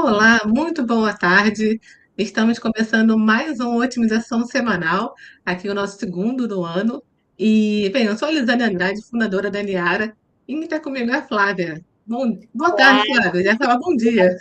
Olá, muito boa tarde. Estamos começando mais uma otimização semanal, aqui o nosso segundo do ano. E, bem, eu sou a Lisane Andrade, fundadora da Niara, e está comigo é a Flávia. Boa tarde, Olá. Flávia. Já falar bom dia.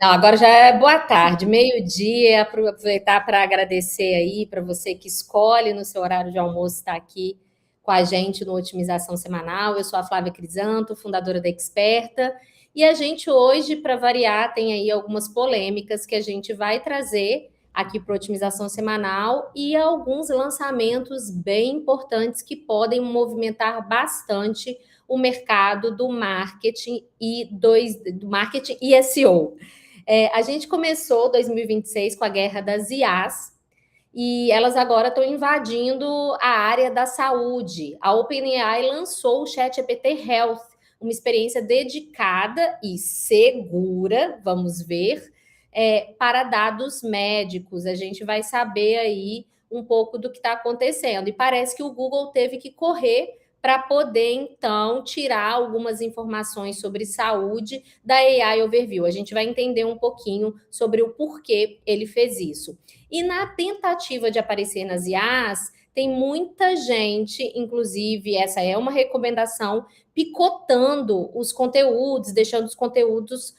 Não, agora já é boa tarde, meio-dia. Aproveitar para agradecer aí para você que escolhe no seu horário de almoço estar aqui com a gente no Otimização Semanal. Eu sou a Flávia Crisanto, fundadora da Experta, e a gente hoje, para variar, tem aí algumas polêmicas que a gente vai trazer aqui para Otimização Semanal e alguns lançamentos bem importantes que podem movimentar bastante o mercado do marketing do marketing e SEO. A gente começou 2026 com a guerra das IAs e elas agora estão invadindo a área da saúde. A OpenAI lançou o ChatGPT Health, uma experiência dedicada e segura, vamos ver, para dados médicos. A gente vai saber aí um pouco do que está acontecendo. E parece que o Google teve que correr para poder, então, tirar algumas informações sobre saúde da AI Overview. A gente vai entender um pouquinho sobre o porquê ele fez isso. E na tentativa de aparecer nas IAs, tem muita gente, inclusive, essa é uma recomendação, picotando os conteúdos, deixando os conteúdos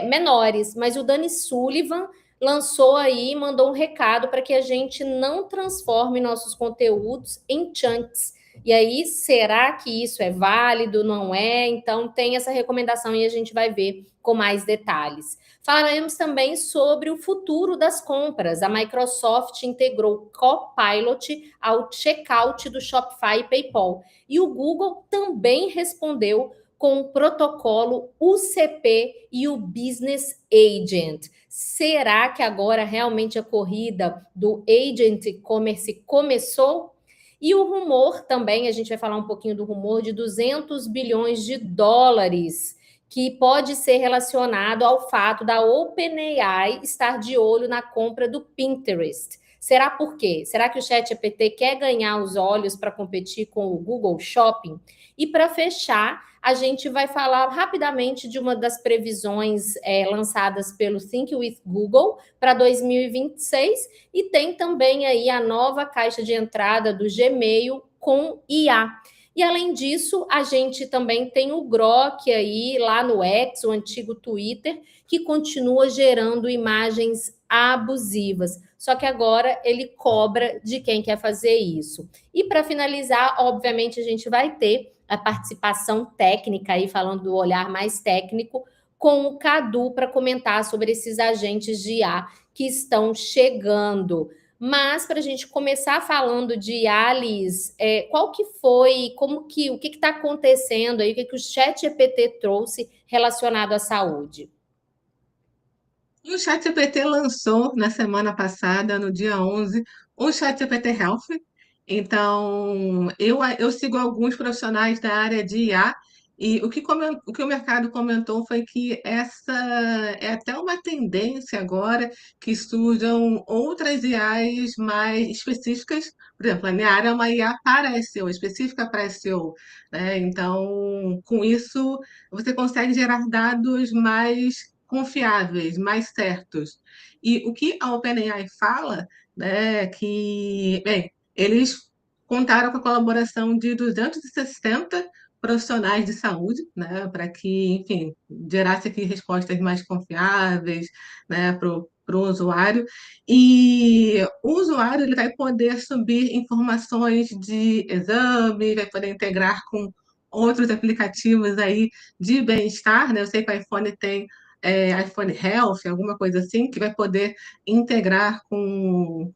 menores. Mas o Dani Sullivan lançou aí, mandou um recado para que a gente não transforme nossos conteúdos em chunks. E aí, será que isso é válido? Não é? Então, tem essa recomendação e a gente vai ver com mais detalhes. Falaremos também sobre o futuro das compras. A Microsoft integrou Copilot ao checkout do Shopify e PayPal. E o Google também respondeu com o protocolo UCP e o Business Agent. Será que agora realmente a corrida do Agent Commerce começou? E o rumor também, a gente vai falar um pouquinho do rumor de 200 bilhões de dólares, que pode ser relacionado ao fato da OpenAI estar de olho na compra do Pinterest. Será por quê? Será que o ChatGPT quer ganhar os olhos para competir com o Google Shopping? E para fechar, a gente vai falar rapidamente de uma das previsões lançadas pelo Think with Google para 2026 e tem também aí a nova caixa de entrada do Gmail com IA. E além disso, a gente também tem o Grok aí lá no X, o antigo Twitter, que continua gerando imagens abusivas. Só que agora ele cobra de quem quer fazer isso. E para finalizar, obviamente, a gente vai ter a participação técnica aí, falando do olhar mais técnico, com o Cadu para comentar sobre esses agentes de IA que estão chegando. Mas para a gente começar falando de Alice, qual que foi, o que está acontecendo aí, o que o ChatGPT trouxe relacionado à saúde? E o ChatGPT lançou na semana passada, no dia 11, o ChatGPT Health. Então, eu sigo alguns profissionais da área de IA e o que o mercado comentou foi que essa é até uma tendência agora que surjam outras IAs mais específicas. Por exemplo, a minha área é uma IA para SEO, específica para SEO, né? Então, com isso, você consegue gerar dados mais confiáveis, mais certos. E o que a OpenAI fala, né, que, bem, eles contaram com a colaboração de 260 profissionais de saúde, né, para que, enfim, gerasse aqui respostas mais confiáveis, né, para o usuário. E o usuário ele vai poder subir informações de exame, vai poder integrar com outros aplicativos aí de bem-estar, né? Eu sei que o iPhone tem iPhone Health, alguma coisa assim, que vai poder integrar com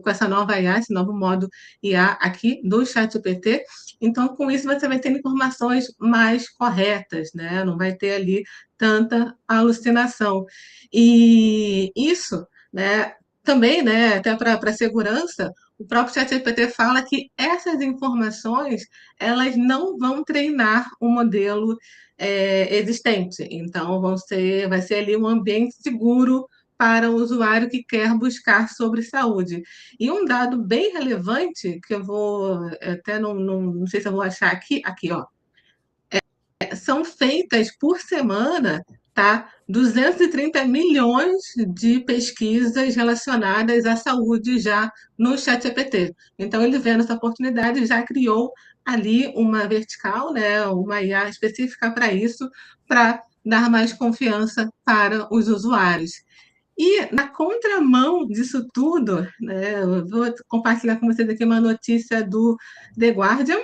essa nova IA, esse novo modo IA aqui do ChatGPT. Então, com isso, você vai ter informações mais corretas, né? Não vai ter ali tanta alucinação. E isso, né, também, né, até para segurança, o próprio ChatGPT fala que essas informações elas não vão treinar o modelo existente. Então, vai ser ali um ambiente seguro para o usuário que quer buscar sobre saúde. E um dado bem relevante, que eu vou, até não sei se eu vou achar aqui, ó, são feitas por semana, tá? 230 milhões de pesquisas relacionadas à saúde já no ChatGPT. Então, ele vendo essa oportunidade, já criou ali uma vertical, né, uma IA específica para isso, para dar mais confiança para os usuários. E na contramão disso tudo, né, eu vou compartilhar com vocês aqui uma notícia do The Guardian,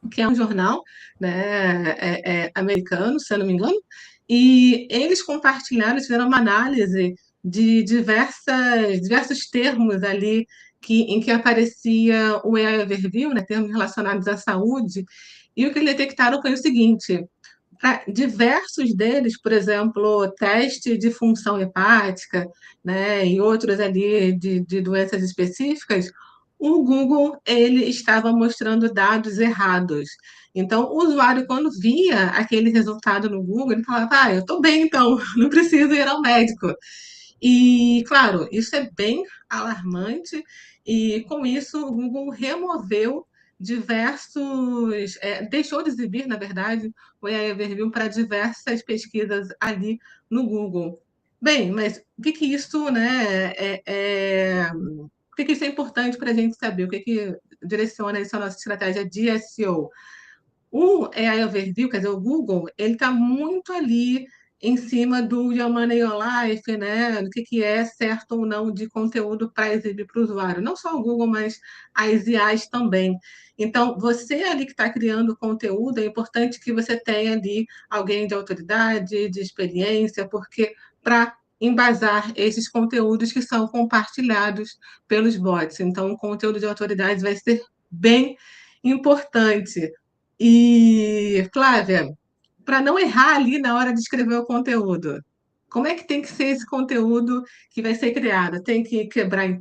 que é um jornal, né, americano, se eu não me engano, e eles compartilharam, fizeram uma análise de diversos termos ali em que aparecia o AI Overview, né, termos relacionados à saúde, e o que eles detectaram foi o seguinte: para diversos deles, por exemplo, teste de função hepática, né, e outros ali de doenças específicas, o Google ele estava mostrando dados errados. Então, o usuário, quando via aquele resultado no Google, ele falava: ah, eu estou bem, então, não preciso ir ao médico. E, claro, isso é bem alarmante, e com isso o Google removeu deixou de exibir, na verdade, o AI Overview para diversas pesquisas ali no Google. Bem, mas o que que isso, né, por que que isso é importante para a gente saber? O que que direciona essa nossa estratégia de SEO? O AI Overview, quer dizer, o Google, ele está muito ali em cima do Your Money, Your Life, né? Do que é certo ou não de conteúdo para exibir para o usuário. Não só o Google, mas as IAs também. Então, você ali que está criando conteúdo, é importante que você tenha ali alguém de autoridade, de experiência, porque para embasar esses conteúdos que são compartilhados pelos bots. Então, o conteúdo de autoridade vai ser bem importante. E, Flávia, para não errar ali na hora de escrever o conteúdo, como é que tem que ser esse conteúdo que vai ser criado? Tem que quebrar o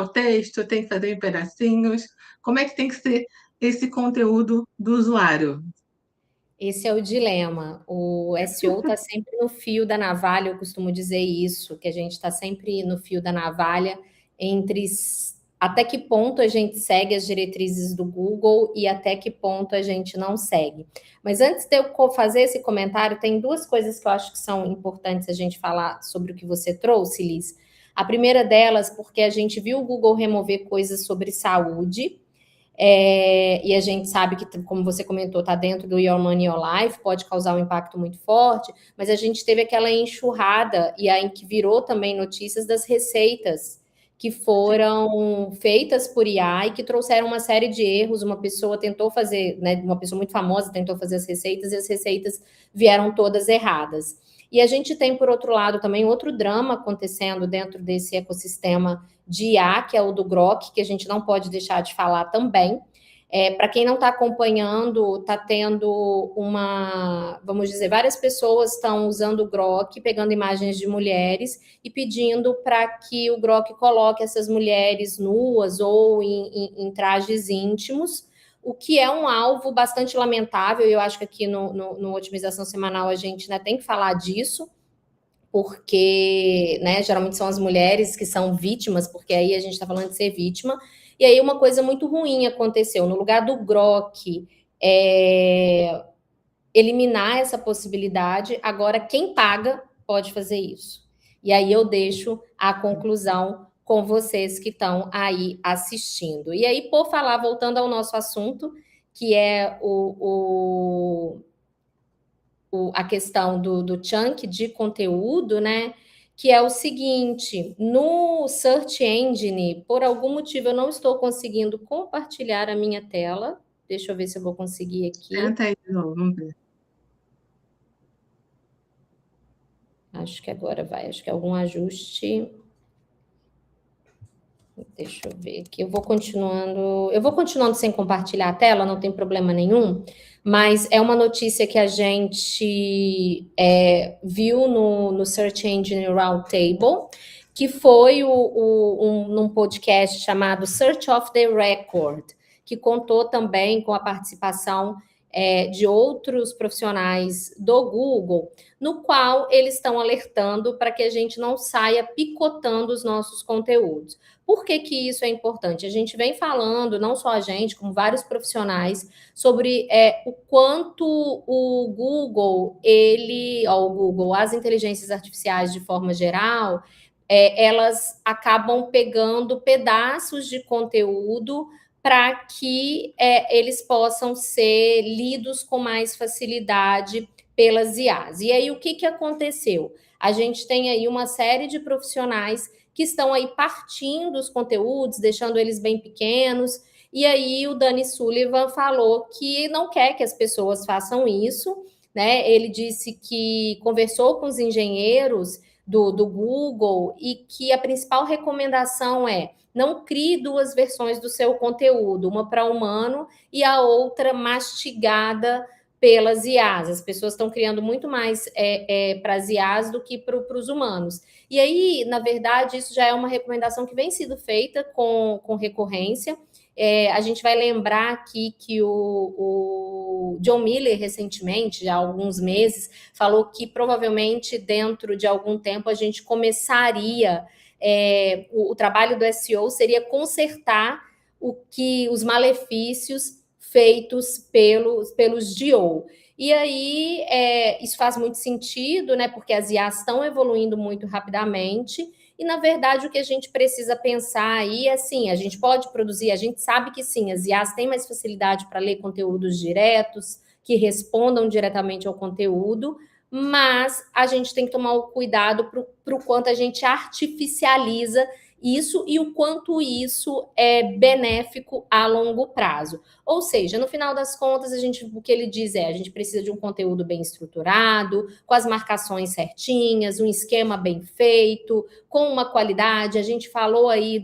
texto, tem que fazer em pedacinhos? Como é que tem que ser esse conteúdo do usuário? Esse é o dilema. O SEO está sempre no fio da navalha, eu costumo dizer isso, que a gente está sempre no fio da navalha entre até que ponto a gente segue as diretrizes do Google e até que ponto a gente não segue. Mas antes de eu fazer esse comentário, tem duas coisas que eu acho que são importantes a gente falar sobre o que você trouxe, Liz. A primeira delas, porque a gente viu o Google remover coisas sobre saúde, e a gente sabe que, como você comentou, está dentro do Your Money, Your Life, pode causar um impacto muito forte, mas a gente teve aquela enxurrada, e aí que virou também notícias das receitas que foram feitas por IA e que trouxeram uma série de erros. Uma pessoa tentou fazer, né, uma pessoa muito famosa tentou fazer as receitas e as receitas vieram todas erradas. E a gente tem, por outro lado, também outro drama acontecendo dentro desse ecossistema de IA, que é o do Grok, que a gente não pode deixar de falar também. Para quem não está acompanhando, está tendo vamos dizer, várias pessoas estão usando o Grok, pegando imagens de mulheres e pedindo para que o Grok coloque essas mulheres nuas ou em trajes íntimos, o que é um alvo bastante lamentável, e eu acho que aqui no Otimização Semanal a gente, né, tem que falar disso, porque, né, geralmente são as mulheres que são vítimas, porque aí a gente está falando de ser vítima, e aí uma coisa muito ruim aconteceu, no lugar do Grok eliminar essa possibilidade, agora quem paga pode fazer isso. E aí eu deixo a conclusão com vocês que estão aí assistindo. E aí, por falar, voltando ao nosso assunto, que é a questão do chunk de conteúdo, né? Que é o seguinte: no Search Engine, por algum motivo, eu não estou conseguindo compartilhar a minha tela. Deixa eu ver se eu vou conseguir aqui. Tenta aí de novo, vamos ver. Acho que agora vai. Acho que é algum ajuste. Deixa eu ver aqui. Eu vou continuando sem compartilhar a tela, não tem problema nenhum. Mas é uma notícia que a gente viu no Search Engine Roundtable, que foi num podcast chamado Search of the Record, que contou também com a participação de outros profissionais do Google, no qual eles estão alertando para que a gente não saia picotando os nossos conteúdos. Por que que isso é importante? A gente vem falando, não só a gente, como vários profissionais, sobre o quanto o Google, as inteligências artificiais de forma geral, elas acabam pegando pedaços de conteúdo para que eles possam ser lidos com mais facilidade pelas IAs. E aí, o que aconteceu? A gente tem aí uma série de profissionais que estão aí partindo os conteúdos, deixando eles bem pequenos, e aí o Dani Sullivan falou que não quer que as pessoas façam isso, né? Ele disse que conversou com os engenheiros do Google e que a principal recomendação é não crie duas versões do seu conteúdo, uma para humano e a outra mastigada pelas IAs. As pessoas estão criando muito mais para as IAs do que para os humanos. E aí, na verdade, isso já é uma recomendação que vem sendo feita com recorrência. A gente vai lembrar aqui que o John Miller, recentemente, já há alguns meses, falou que provavelmente dentro de algum tempo a gente começaria o trabalho do SEO seria consertar os malefícios feitos pelos DO. E aí, isso faz muito sentido, né? Porque as IAs estão evoluindo muito rapidamente. E, na verdade, o que a gente precisa pensar aí é assim, a gente pode produzir, a gente sabe que sim, as IAs têm mais facilidade para ler conteúdos diretos, que respondam diretamente ao conteúdo, mas a gente tem que tomar o cuidado para o quanto a gente artificializa isso e o quanto isso é benéfico a longo prazo. Ou seja, no final das contas, o que ele diz a gente precisa de um conteúdo bem estruturado, com as marcações certinhas, um esquema bem feito, com uma qualidade. A gente falou aí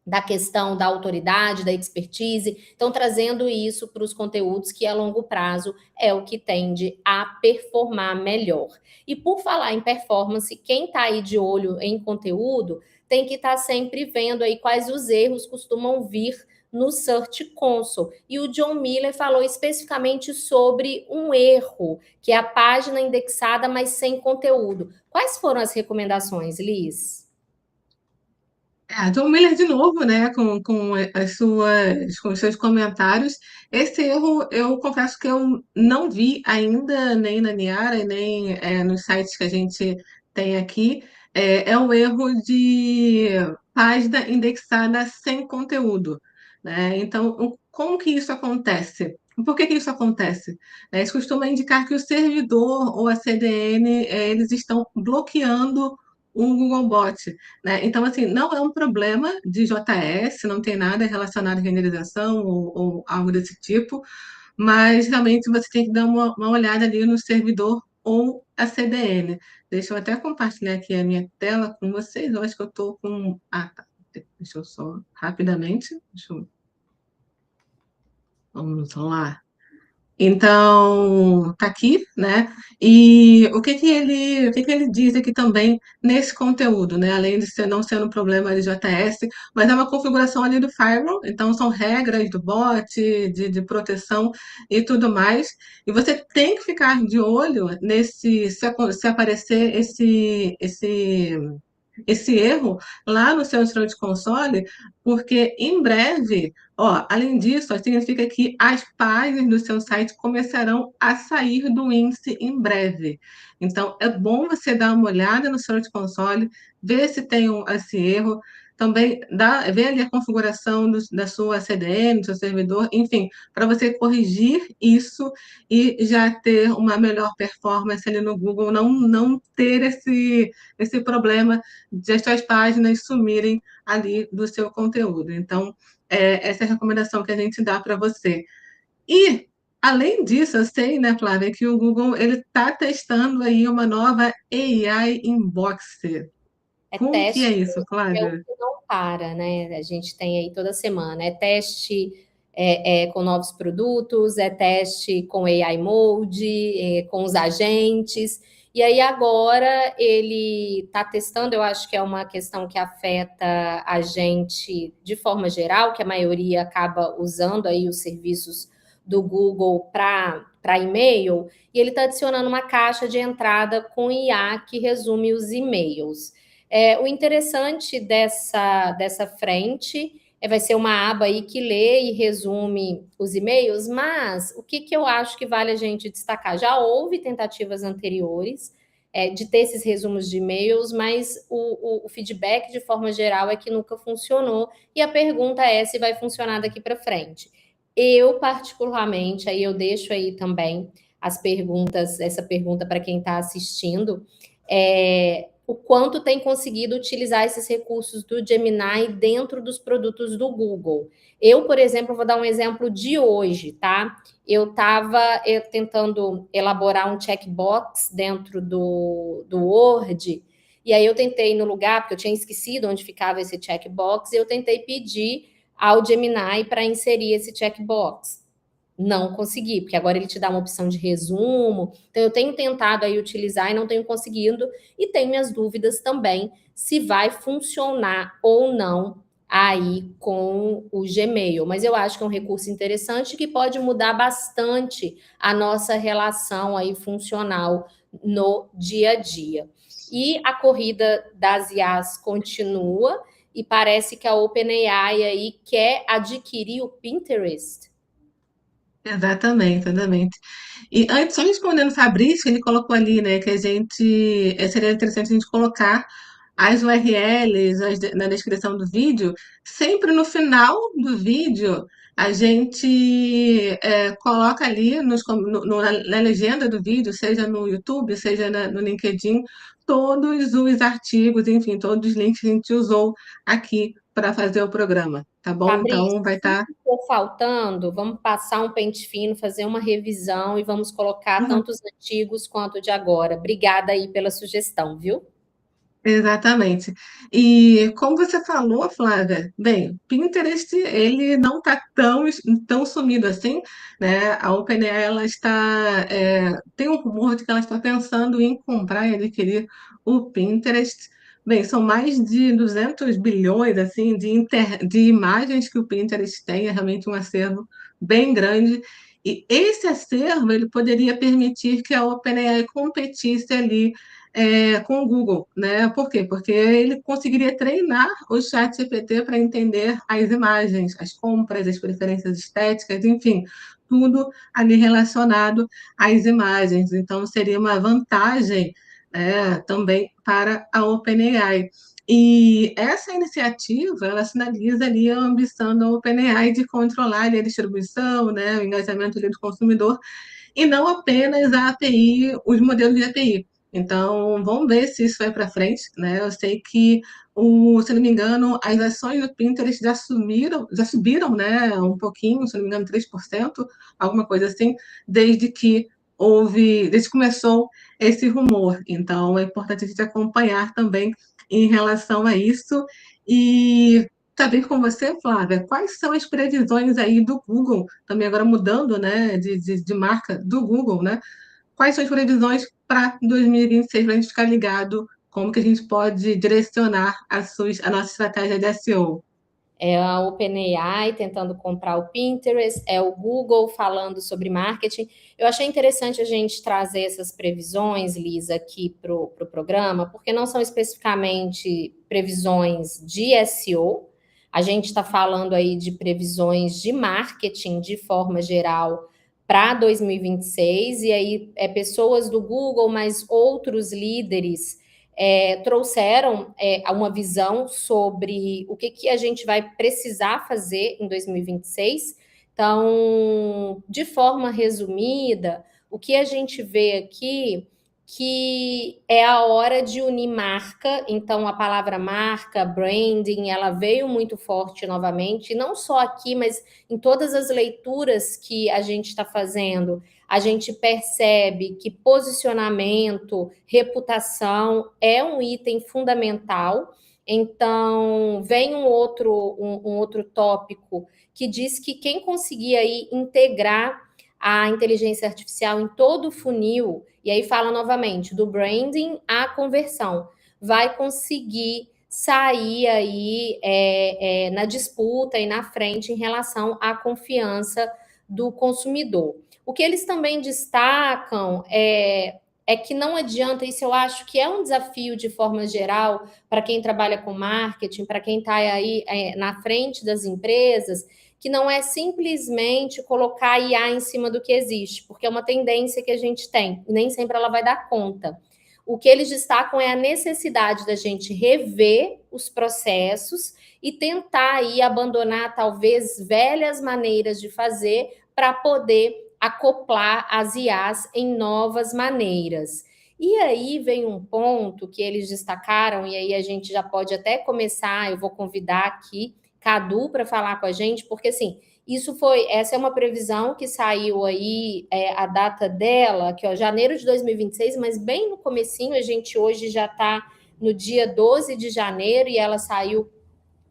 da questão da autoridade, da expertise, então trazendo isso para os conteúdos que a longo prazo é o que tende a performar melhor. E por falar em performance, quem está aí de olho em conteúdo tem que estar sempre vendo aí quais os erros costumam vir no Search Console. E o John Miller falou especificamente sobre um erro, que é a página indexada, mas sem conteúdo. Quais foram as recomendações, Liz? John Miller de novo, né, com os seus comentários. Esse erro, eu confesso que eu não vi ainda, nem na Niara, e nem nos sites que a gente tem aqui. É um erro de página indexada sem conteúdo, né? Então, como que isso acontece? Por que que isso acontece? Isso costuma indicar que o servidor ou a CDN, eles estão bloqueando o Googlebot, né? Então, assim, não é um problema de JS, não tem nada relacionado à renderização ou algo desse tipo, mas realmente você tem que dar uma olhada ali no servidor ou a CDN. Deixa eu até compartilhar aqui a minha tela com vocês. Eu acho que eu estou com. Ah, tá. Deixa eu só rapidamente. Vamos lá. Então, tá aqui, né? E o que que ele diz aqui também nesse conteúdo, né? Além de não ser um problema de JS, mas é uma configuração ali do firewall, então são regras do bot, de proteção e tudo mais. E você tem que ficar de olho se aparecer esse erro lá no seu Search Console, porque em breve, ó, além disso, ó, significa que as páginas do seu site começarão a sair do índice em breve. Então, é bom você dar uma olhada no Search Console, ver se tem esse erro, também ver ali a configuração da sua CDN, do seu servidor, enfim, para você corrigir isso e já ter uma melhor performance ali no Google, não ter esse problema de as suas páginas sumirem ali do seu conteúdo. Então, essa é a recomendação que a gente dá para você. E, além disso, eu sei, né, Flávia, que o Google ele está testando aí uma nova AI Inbox. Como que é Teste isso, é o Flávia? que não para, né? A gente tem aí toda semana. É teste com novos produtos, é teste com AI Mode, com os agentes. E aí agora ele está testando, eu acho que é uma questão que afeta a gente de forma geral, que a maioria acaba usando aí os serviços do Google para e-mail, e ele está adicionando uma caixa de entrada com IA que resume os e-mails. O interessante dessa frente vai ser uma aba aí que lê e resume os e-mails, mas o que eu acho que vale a gente destacar? Já houve tentativas anteriores de ter esses resumos de e-mails, mas o feedback, de forma geral, é que nunca funcionou, e a pergunta é se vai funcionar daqui para frente. Eu, particularmente, aí eu deixo aí também essa pergunta para quem está assistindo, o quanto tem conseguido utilizar esses recursos do Gemini dentro dos produtos do Google. Eu, por exemplo, vou dar um exemplo de hoje, tá? Eu estava tentando elaborar um checkbox dentro do Word, e aí eu tentei no lugar, porque eu tinha esquecido onde ficava esse checkbox, e eu tentei pedir ao Gemini para inserir esse checkbox. Não consegui, porque agora ele te dá uma opção de resumo. Então, eu tenho tentado aí utilizar e não tenho conseguido, e tenho minhas dúvidas também se vai funcionar ou não aí com o Gmail. Mas eu acho que é um recurso interessante que pode mudar bastante a nossa relação aí funcional no dia a dia. E a corrida das IAs continua, e parece que a OpenAI aí quer adquirir o Pinterest. Exatamente, exatamente. E antes, só respondendo o Fabrício, ele colocou ali, né, que a gente, seria interessante a gente colocar as URLs na descrição do vídeo, sempre no final do vídeo, a gente coloca ali na legenda do vídeo, seja no YouTube, seja no LinkedIn, todos os artigos, enfim, todos os links que a gente usou aqui para fazer o programa, tá bom? Fabrício, Então vai se estar. ficou faltando, vamos passar um pente fino, fazer uma revisão e vamos colocar tanto os antigos quanto o de agora. Obrigada aí pela sugestão, viu? Exatamente. E como você falou, Flávia, bem, Pinterest ele não está tão sumido assim, né? A OpenAI ela está tem um rumor de que ela está pensando em comprar e adquirir o Pinterest. Bem, são mais de 200 bilhões assim de imagens que o Pinterest tem, é realmente um acervo bem grande. E esse acervo ele poderia permitir que a OpenAI competisse ali com o Google, né? Por quê? Porque ele conseguiria treinar o chat GPT para entender as imagens, as compras, as preferências estéticas, enfim, tudo ali relacionado às imagens. Então, seria uma vantagem, também para a OpenAI. E essa iniciativa, ela sinaliza ali a ambição da OpenAI de controlar ali a distribuição, né, o engajamento ali do consumidor, e não apenas a API, os modelos de API. Então, vamos ver se isso vai para frente, né? Eu sei que, se não me engano, as ações do Pinterest já subiram, né? Um pouquinho, se não me engano, 3%, alguma coisa assim, desde que começou esse rumor. Então, é importante a gente acompanhar também em relação a isso. E saber com você, Flávia, quais são as previsões aí do Google, também agora mudando, né, de marca do Google, né? Quais são as previsões para 2026 para a gente ficar ligado como que a gente pode direcionar a nossa estratégia de SEO? É a OpenAI tentando comprar o Pinterest, é o Google falando sobre marketing. Eu achei interessante a gente trazer essas previsões, Lisa, aqui para o programa, porque não são especificamente previsões de SEO. A gente está falando aí de previsões de marketing de forma geral para 2026, e aí pessoas do Google, mas outros líderes trouxeram uma visão sobre o que a gente vai precisar fazer em 2026. Então, de forma resumida, o que a gente vê aqui que é a hora de unir marca. Então, a palavra marca, branding, ela veio muito forte novamente, não só aqui, mas em todas as leituras que a gente está fazendo, a gente percebe que posicionamento, reputação é um item fundamental. Então, vem um outro tópico que diz que quem conseguir aí integrar a inteligência artificial em todo o funil, e aí fala novamente do branding à conversão, vai conseguir sair aí na disputa e na frente em relação à confiança do consumidor. O que eles também destacam é que não adianta, isso eu acho que é um desafio de forma geral para quem trabalha com marketing, para quem está aí na frente das empresas, que não é simplesmente colocar IA em cima do que existe, porque é uma tendência que a gente tem, e nem sempre ela vai dar conta. O que eles destacam é a necessidade da gente rever os processos e tentar aí abandonar talvez velhas maneiras de fazer para poder acoplar as IAs em novas maneiras. E aí vem um ponto que eles destacaram, e aí a gente já pode até começar, eu vou convidar aqui Cadu para falar com a gente, porque assim, essa é uma previsão que saiu aí, a data dela, que é janeiro de 2026, mas bem no comecinho, a gente hoje já está no dia 12 de janeiro, e ela saiu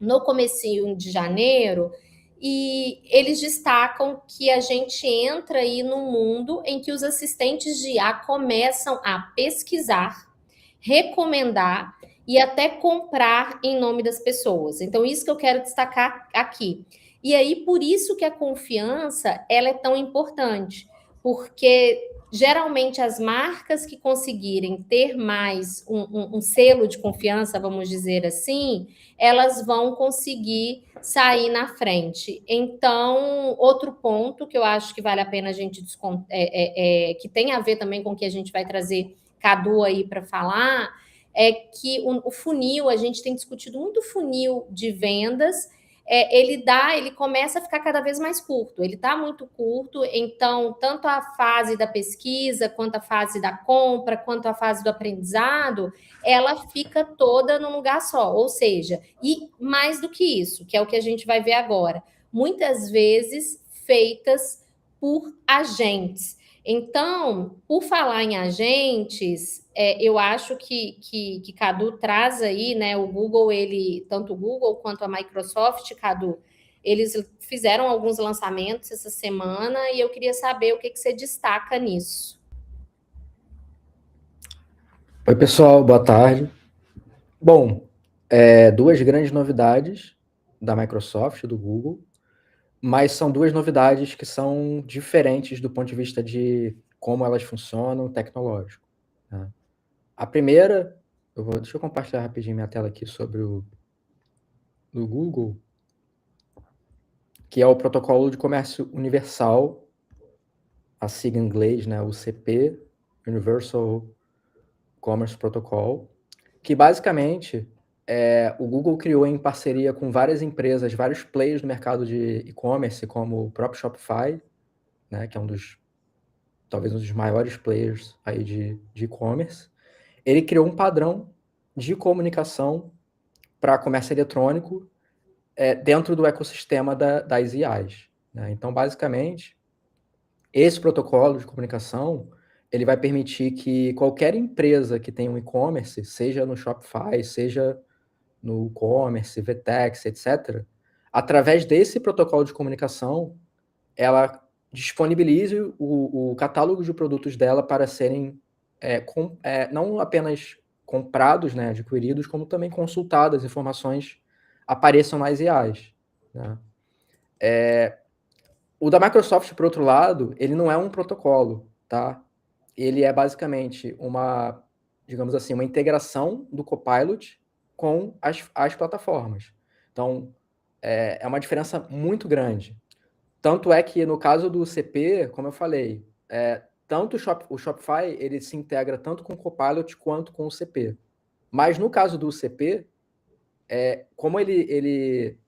no comecinho de janeiro, e eles destacam que a gente entra aí num mundo em que os assistentes de IA começam a pesquisar, recomendar e até comprar em nome das pessoas. Então, isso que eu quero destacar aqui. E aí, por isso que a confiança ela é tão importante, porque geralmente as marcas que conseguirem ter mais um selo de confiança, vamos dizer assim, elas vão conseguir sair na frente. Então, outro ponto que eu acho que vale a pena a gente que tem a ver também com o que a gente vai trazer Cadu aí para falar, é que o funil, a gente tem discutido muito o funil de vendas, ele começa a ficar cada vez mais curto, ele está muito curto, então, tanto a fase da pesquisa, quanto a fase da compra, quanto a fase do aprendizado, ela fica toda num lugar só, ou seja, e mais do que isso, que é o que a gente vai ver agora, muitas vezes feitas por agentes. Então, por falar em agentes, eu acho que Cadu traz aí, né? O Google, tanto o Google quanto a Microsoft, Cadu, eles fizeram alguns lançamentos essa semana e eu queria saber o que você destaca nisso. Oi, pessoal, boa tarde. Bom, duas grandes novidades da Microsoft, do Google, mas são duas novidades que são diferentes do ponto de vista de como elas funcionam tecnológico, né? A primeira, deixa eu compartilhar rapidinho minha tela aqui sobre o do Google, que é o Protocolo de Comércio Universal, a sigla em inglês, né, UCP, Universal Commerce Protocol, que basicamente o Google criou em parceria com várias empresas, vários players do mercado de e-commerce, como o próprio Shopify, né, que é talvez um dos maiores players aí de e-commerce. Ele criou um padrão de comunicação para comércio eletrônico dentro do ecossistema das IAs, né? Então, basicamente, esse protocolo de comunicação ele vai permitir que qualquer empresa que tenha um e-commerce, seja no Shopify, seja no e-commerce, VTEX, etc., através desse protocolo de comunicação, ela disponibilize o catálogo de produtos dela para serem não apenas comprados, né, adquiridos, como também consultadas, informações apareçam nas IAs, né? O da Microsoft, por outro lado, ele não é um protocolo, tá? Ele é basicamente digamos assim, uma integração do Copilot com as plataformas. Então, é uma diferença muito grande. Tanto é que, no caso do CP, como eu falei, tanto o Shopify, ele se integra tanto com o Copilot quanto com o CP. Mas, no caso do CP, como ele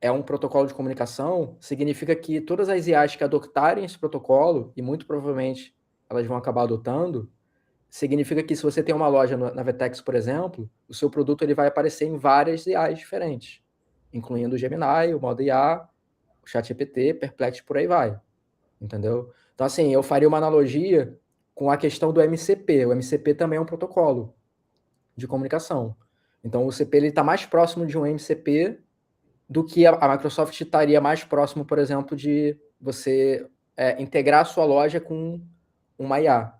é um protocolo de comunicação, significa que todas as IAs que adotarem esse protocolo, e muito provavelmente elas vão acabar adotando, significa que se você tem uma loja na VTEX, por exemplo, o seu produto ele vai aparecer em várias IAs diferentes, incluindo o Gemini, o Modo IA, o ChatGPT, Perplexity, por aí vai. Entendeu? Então, assim, eu faria uma analogia com a questão do MCP. O MCP também é um protocolo de comunicação. Então, o CP está mais próximo de um MCP do que a Microsoft estaria mais próximo, por exemplo, de você integrar a sua loja com uma IA,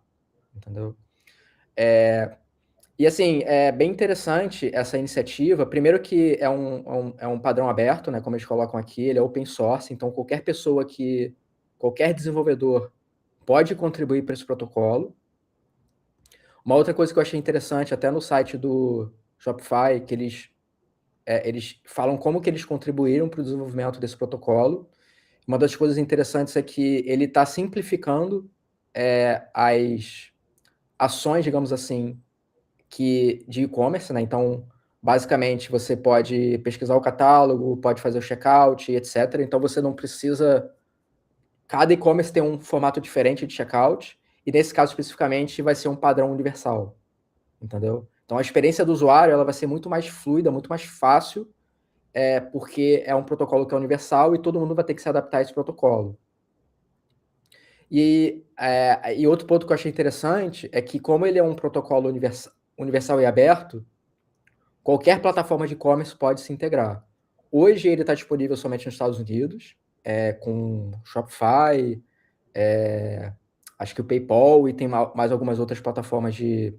entendeu? E assim, é bem interessante essa iniciativa. Primeiro que é um padrão aberto, né? Como eles colocam aqui, ele é open source, então qualquer pessoa que qualquer desenvolvedor pode contribuir para esse protocolo. Uma outra coisa que eu achei interessante, até no site do Shopify, que eles falam como que eles contribuíram para o desenvolvimento desse protocolo. Uma das coisas interessantes é que ele está simplificando as ações, digamos assim, de e-commerce, né? Então, basicamente, você pode pesquisar o catálogo, pode fazer o checkout, etc. Então, você não precisa... Cada e-commerce tem um formato diferente de checkout, e nesse caso, especificamente, vai ser um padrão universal, entendeu? Então, a experiência do usuário ela vai ser muito mais fluida, muito mais fácil, porque é um protocolo que é universal e todo mundo vai ter que se adaptar a esse protocolo. E outro ponto que eu achei interessante é que, como ele é um protocolo universal e aberto, qualquer plataforma de e-commerce pode se integrar. Hoje ele está disponível somente nos Estados Unidos, com Shopify, acho que o PayPal e tem mais algumas outras plataformas de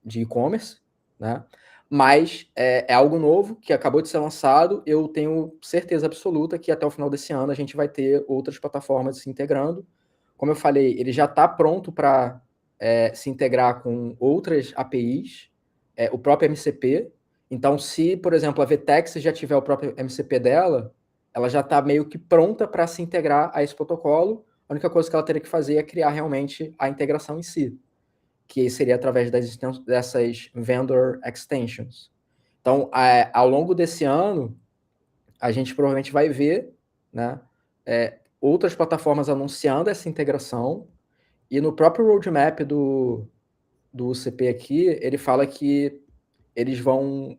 e-commerce, né? Mas é algo novo que acabou de ser lançado. Eu tenho certeza absoluta que até o final desse ano a gente vai ter outras plataformas se integrando. Como eu falei, ele já está pronto para se integrar com outras APIs, o próprio MCP. Então, se, por exemplo, a VTEX já tiver o próprio MCP dela, ela já está meio que pronta para se integrar a esse protocolo. A única coisa que ela teria que fazer é criar realmente a integração em si, que seria através dessas vendor extensions. Então, ao longo desse ano, a gente provavelmente vai ver, né, outras plataformas anunciando essa integração, e no próprio roadmap do UCP aqui, ele fala que eles vão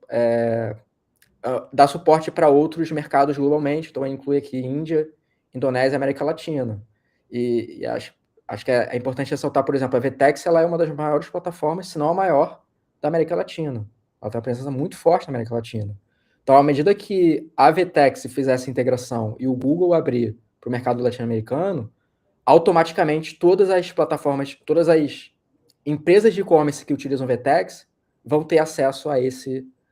dar suporte para outros mercados globalmente, então inclui aqui Índia, Indonésia e América Latina. E acho que é importante ressaltar, por exemplo, a VTEX ela é uma das maiores plataformas, se não a maior, da América Latina. Ela tem uma presença muito forte na América Latina. Então, à medida que a VTEX fizer essa integração e o Google abrir para o mercado latino-americano, automaticamente todas as plataformas, todas as empresas de e-commerce que utilizam VTEX vão ter acesso a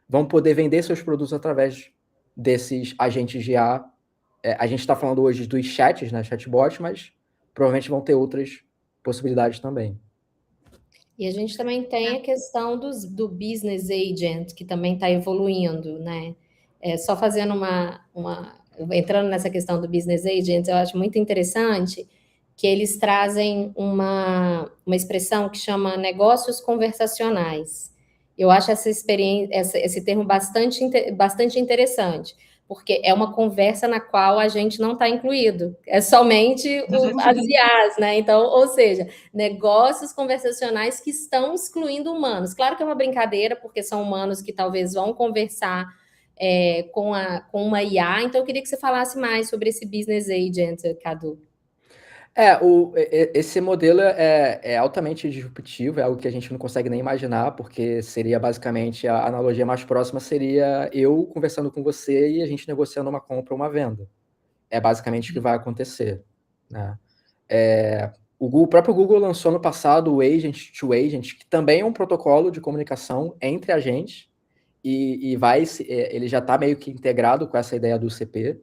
vão poder vender seus produtos através desses agentes de IA. A gente está falando hoje dos chats, né, chatbots, mas provavelmente vão ter outras possibilidades também. E a gente também tem a questão do business agent, que também está evoluindo, né? Só fazendo entrando nessa questão do business agent, eu acho muito interessante que eles trazem uma expressão que chama negócios conversacionais. Eu acho essa experiência, esse termo bastante interessante, porque é uma conversa na qual a gente não está incluído, é somente as IAs, né? Então, ou seja, negócios conversacionais que estão excluindo humanos. Claro que é uma brincadeira, porque são humanos que talvez vão conversar com uma IA. Então, eu queria que você falasse mais sobre esse business agent, Cadu. Esse modelo é altamente disruptivo, é algo que a gente não consegue nem imaginar, porque seria basicamente, a analogia mais próxima seria eu conversando com você e a gente negociando uma compra ou uma venda. É basicamente o que vai acontecer, né? O próprio Google lançou no passado o Agent to Agent, que também é um protocolo de comunicação entre agentes, e ele já está meio que integrado com essa ideia do CP,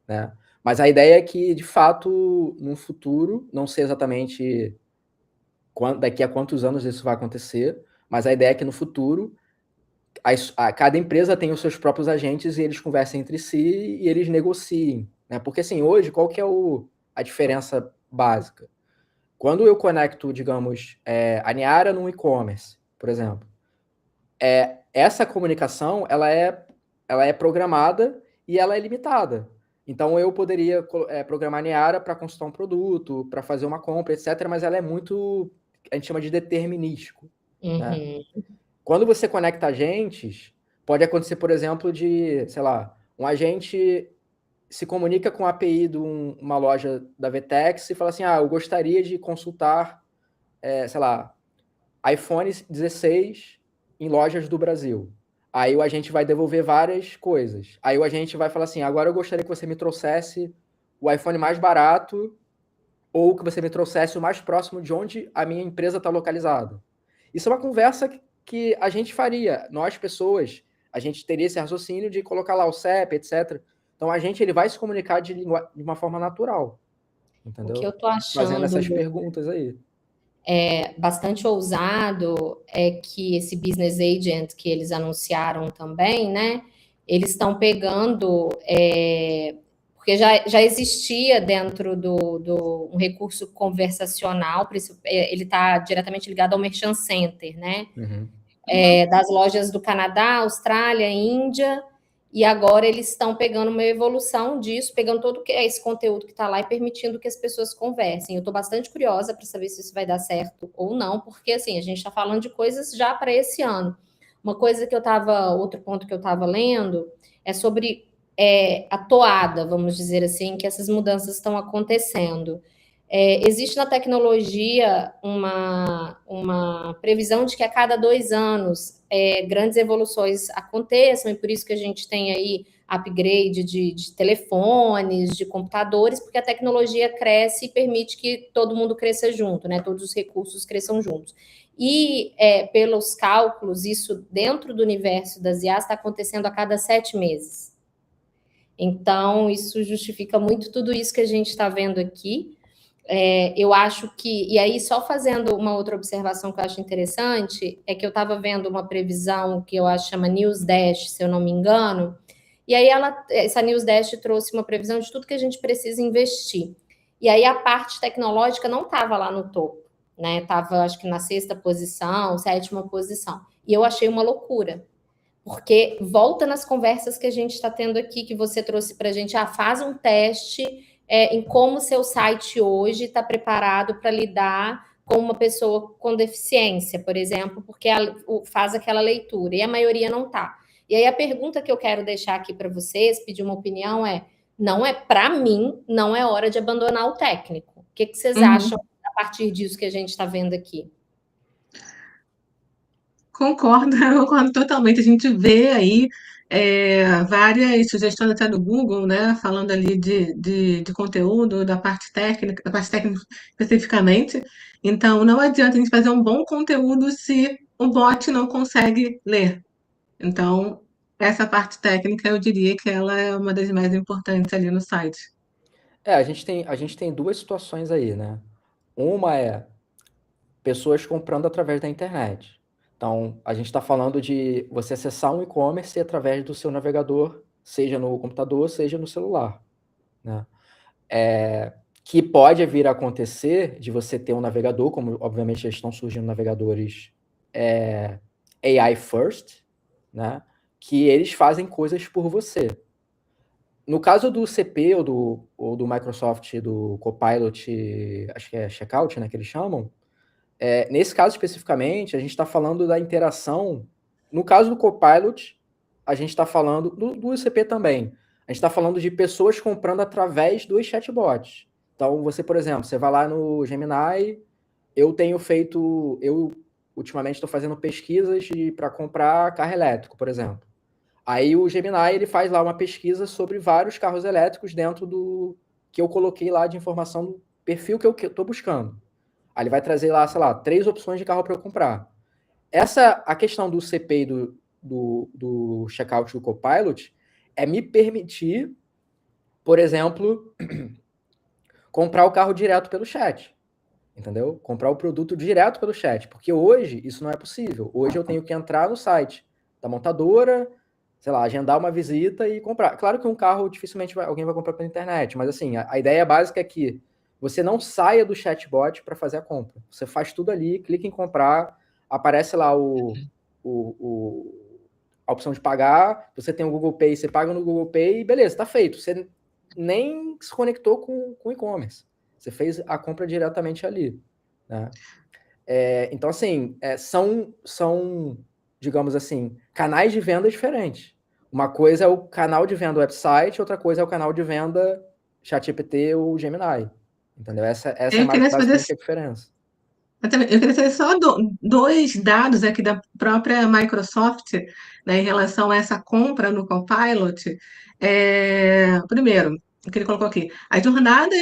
né? Mas a ideia é que, de fato, no futuro, não sei exatamente daqui a quantos anos isso vai acontecer, mas a ideia é que no futuro cada empresa tem os seus próprios agentes e eles conversem entre si e eles negociem, né? Porque assim, hoje, qual que é a diferença básica? Quando eu conecto, digamos, a Niara num e-commerce, por exemplo, essa comunicação ela é programada e ela é limitada. Então, eu poderia programar a Niara para consultar um produto, para fazer uma compra, etc., mas ela é muito, a gente chama de determinístico. Uhum. Né? Quando você conecta agentes, pode acontecer, por exemplo, sei lá, um agente se comunica com a API de uma loja da VTEX e fala assim, eu gostaria de consultar, sei lá, iPhone 16 em lojas do Brasil. Aí o agente vai devolver várias coisas. Aí o agente vai falar assim, agora eu gostaria que você me trouxesse o iPhone mais barato ou que você me trouxesse o mais próximo de onde a minha empresa está localizada. Isso é uma conversa que a gente faria. Nós, pessoas, a gente teria esse raciocínio de colocar lá o CEP, etc. Então, ele vai se comunicar de uma forma natural. O que eu entendeu? estou Fazendo achando essas perguntas aí. bastante ousado é que esse business agent que eles anunciaram também, né? Eles estão pegando, porque já existia dentro do um recurso conversacional, ele está diretamente ligado ao Merchant Center, né? Uhum. Das lojas do Canadá, Austrália, Índia, e agora eles estão pegando uma evolução disso, pegando todo esse conteúdo que está lá e permitindo que as pessoas conversem. Eu estou bastante curiosa para saber se isso vai dar certo ou não, porque assim, a gente está falando de coisas já para esse ano. Uma coisa que outro ponto que eu estava lendo é sobre a toada, vamos dizer assim, que essas mudanças estão acontecendo. Existe na tecnologia uma previsão de que a cada 2 anos grandes evoluções aconteçam, e por isso que a gente tem aí upgrade de telefones, de computadores, porque a tecnologia cresce e permite que todo mundo cresça junto, né? Todos os recursos cresçam juntos. E, pelos cálculos, isso dentro do universo das IAs está acontecendo a cada 7 meses. Então, isso justifica muito tudo isso que a gente está vendo aqui. Eu acho que, e aí só fazendo uma outra observação que eu acho interessante, é que eu estava vendo uma previsão que eu acho chama News Dash, se eu não me engano, e aí essa News Dash trouxe uma previsão de tudo que a gente precisa investir. E aí a parte tecnológica não estava lá no topo, né? Estava, acho que na 6ª posição, 7ª posição. E eu achei uma loucura, porque volta nas conversas que a gente está tendo aqui, que você trouxe para a gente, faz um teste em como o seu site hoje está preparado para lidar com uma pessoa com deficiência, por exemplo, porque faz aquela leitura, e a maioria não está. E aí a pergunta que eu quero deixar aqui para vocês, pedir uma opinião não é para mim, não é hora de abandonar o técnico. O que vocês acham a partir disso que a gente está vendo aqui? Concordo, eu concordo totalmente. A gente vê aí várias sugestões até do Google, né, falando ali de conteúdo, da parte técnica especificamente. Então, não adianta a gente fazer um bom conteúdo se o bot não consegue ler. Então, essa parte técnica, eu diria que ela é uma das mais importantes ali no site. A gente tem duas situações aí, né? Uma é pessoas comprando através da internet. Então, a gente está falando de você acessar um e-commerce através do seu navegador, seja no computador, seja no celular, né? Que pode vir a acontecer de você ter um navegador, como obviamente já estão surgindo navegadores AI first, né? Que eles fazem coisas por você. No caso do CP ou do Microsoft, do Copilot, acho que é Checkout, né, que eles chamam, nesse caso especificamente, a gente está falando da interação. No caso do Copilot, a gente está falando do ICP também. A gente está falando de pessoas comprando através dos chatbots. Então, você, por exemplo, você vai lá no Gemini, eu ultimamente estou fazendo pesquisas para comprar carro elétrico, por exemplo. Aí o Gemini ele faz lá uma pesquisa sobre vários carros elétricos dentro do que eu coloquei lá de informação do perfil que eu estou buscando. Aí ele vai trazer lá, sei lá, 3 opções de carro para eu comprar. A questão do CP e do checkout do Copilot é me permitir, por exemplo, comprar o carro direto pelo chat. Entendeu? Comprar o produto direto pelo chat. Porque hoje isso não é possível. Hoje eu tenho que entrar no site da montadora, sei lá, agendar uma visita e comprar. Claro que um carro dificilmente alguém vai comprar pela internet, mas assim, a ideia básica é que você não saia do chatbot para fazer a compra. Você faz tudo ali, clica em comprar, aparece lá a opção de pagar, você tem o Google Pay, você paga no Google Pay e beleza, tá feito. Você nem se conectou com o e-commerce. Você fez a compra diretamente ali, né? Então, assim, são, digamos assim, canais de venda diferentes. Uma coisa é o canal de venda website, outra coisa é o canal de venda ChatGPT ou Gemini. Entendeu? Essa é Eu queria fazer basicamente a diferença. Eu queria saber só dois dados aqui da própria Microsoft, né, em relação a essa compra no Copilot. Primeiro, o que ele colocou aqui, as jornadas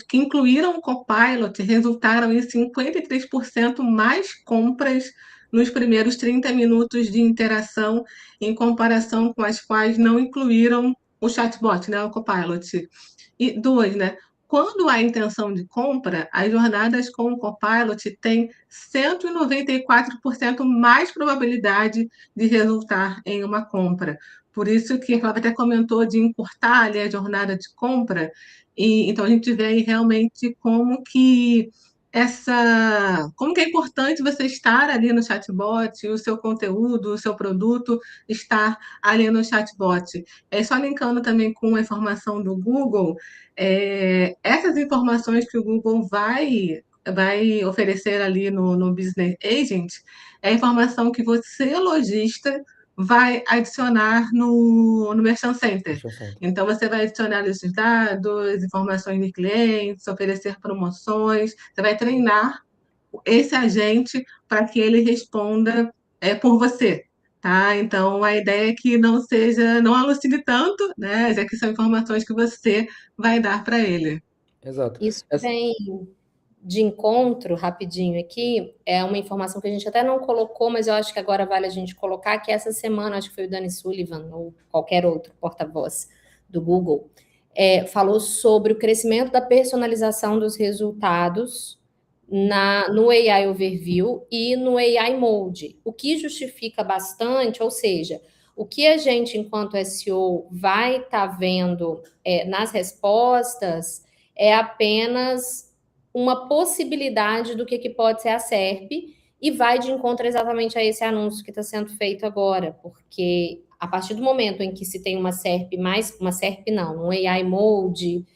que incluíram o Copilot resultaram em 53% mais compras nos primeiros 30 minutos de interação, em comparação com as quais não incluíram o chatbot, né, o Copilot. E dois, né? quando há intenção de compra, as jornadas com o Copilot têm 194% mais probabilidade de resultar em uma compra. Por isso que a Flávia até comentou de encurtar ali a jornada de compra, e então a gente vê aí realmente como que é importante você estar ali no chatbot, o seu conteúdo, o seu produto estar ali no chatbot. Só linkando também com a informação do Google, essas informações que o Google vai oferecer ali no Business Agent é a informação que você, lojista, vai adicionar no Merchant Center. Deixa eu sentar. Então, você vai adicionar listas de dados, informações de clientes, oferecer promoções, você vai treinar esse agente para que ele responda por você, tá? Então, a ideia é que não alucine tanto, né? Já que são informações que você vai dar para ele. Exato. Isso vem de encontro, rapidinho aqui, é uma informação que a gente até não colocou, mas eu acho que agora vale a gente colocar, que essa semana, acho que foi o Danny Sullivan, ou qualquer outro porta-voz do Google, falou sobre o crescimento da personalização dos resultados no AI Overview e no AI Mode, o que justifica bastante, ou seja, o que a gente, enquanto SEO, vai estar vendo nas respostas é apenas uma possibilidade do que pode ser a SERP e vai de encontro exatamente a esse anúncio que está sendo feito agora, porque a partir do momento em que se tem uma SERP um AI Mode,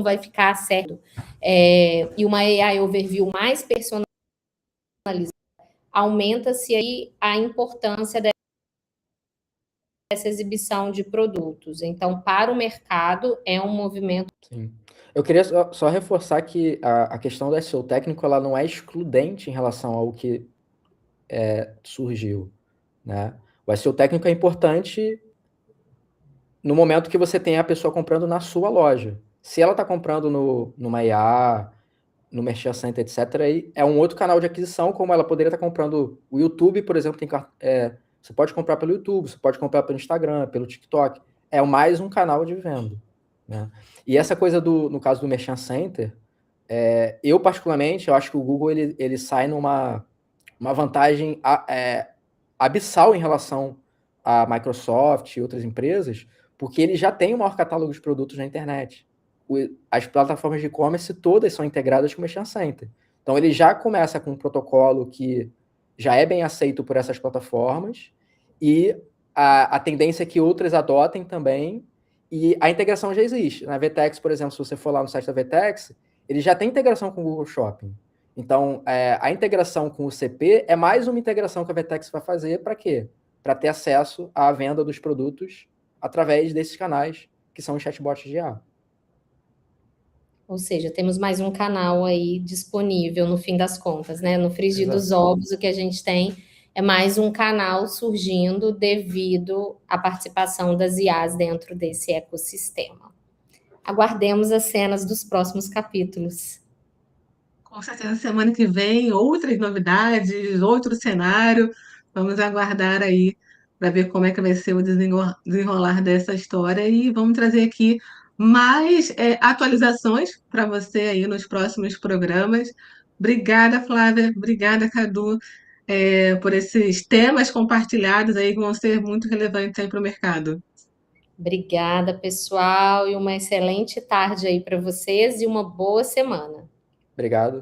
vai ficar certo, e uma AI Overview mais personalizada, aumenta-se aí a importância dessa exibição de produtos. Então, para o mercado, é um movimento. Sim. Eu queria só reforçar que a questão do SEO técnico ela não é excludente em relação ao que surgiu, né? O SEO técnico é importante no momento que você tem a pessoa comprando na sua loja. Se ela está comprando numa IA, no Merchant Center, etc., aí é um outro canal de aquisição, como ela poderia estar comprando o YouTube, por exemplo, você pode comprar pelo YouTube, você pode comprar pelo Instagram, pelo TikTok. É mais um canal de venda, né? E essa coisa no caso do Merchant Center, eu particularmente, eu acho que o Google ele sai numa vantagem abissal em relação à Microsoft e outras empresas, porque ele já tem o maior catálogo de produtos na internet. As plataformas de e-commerce todas são integradas com o Merchant Center. Então ele já começa com um protocolo que já é bem aceito por essas plataformas e a tendência é que outras adotem também, e a integração já existe. Na VTEX, por exemplo, se você for lá no site da VTEX, ele já tem integração com o Google Shopping. Então, a integração com o CP é mais uma integração que a VTEX vai fazer para quê? Para ter acesso à venda dos produtos através desses canais que são os chatbots de IA. Ou seja, temos mais um canal aí disponível no fim das contas, né? No frigir Exato. dos ovos, o que a gente tem é mais um canal surgindo devido à participação das IAs dentro desse ecossistema. Aguardemos as cenas dos próximos capítulos. Com certeza, semana que vem, outras novidades, outro cenário. Vamos aguardar aí para ver como é que vai ser o desenrolar dessa história e vamos trazer aqui mais atualizações para você aí nos próximos programas. Obrigada, Flávia. Obrigada, Cadu, por esses temas compartilhados aí que vão ser muito relevantes aí para o mercado. Obrigada, pessoal, e uma excelente tarde aí para vocês e uma boa semana. Obrigado.